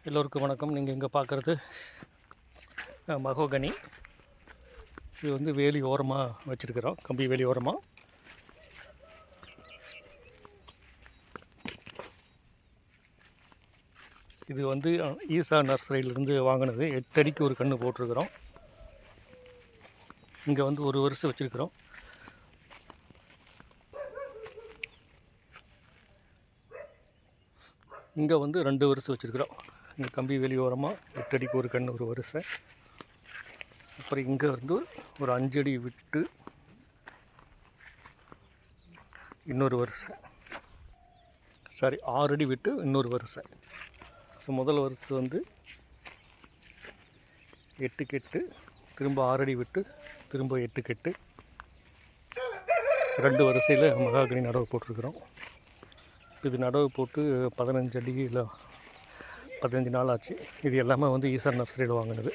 எல்லோருக்கும் வணக்கம். நீங்கள் இங்கே பார்க்குறது மகோகனி. இது வந்து வேலி ஓரமாக வச்சுருக்கிறோம், கம்பி வேலி ஓரமாக. இது வந்து ஈசா நர்சரியிலேருந்து வாங்கினது. 8 அடிக்கு ஒரு கன்று போட்டிருக்கிறோம். இங்கே வந்து ஒரு வருஷம் வச்சுருக்கிறோம். இங்கே வந்து 2 வருஷம் வச்சுருக்கிறோம். இங்கே கம்பி வேலி ஓரமாக 8 அடிக்கு ஒரு கன்று ஒரு வருஷம். அப்புறம் இங்கே வந்து ஒரு 5 அடி விட்டு இன்னொரு வருஷம், 6 அடி விட்டு இன்னொரு வருஷம். ஸோ முதல் வருஷம் வந்து 8 கெட்டு, திரும்ப 6 அடி விட்டு திரும்ப 8 கெட்டு, 2 வரிசையில் மகாகனி நடவு போட்டிருக்கிறோம். இது நடவு போட்டு 15 அடி இல்லை 15 நாள் ஆச்சு. இது எல்லாமே வந்து ஈசா நர்சரியில் வாங்கினது.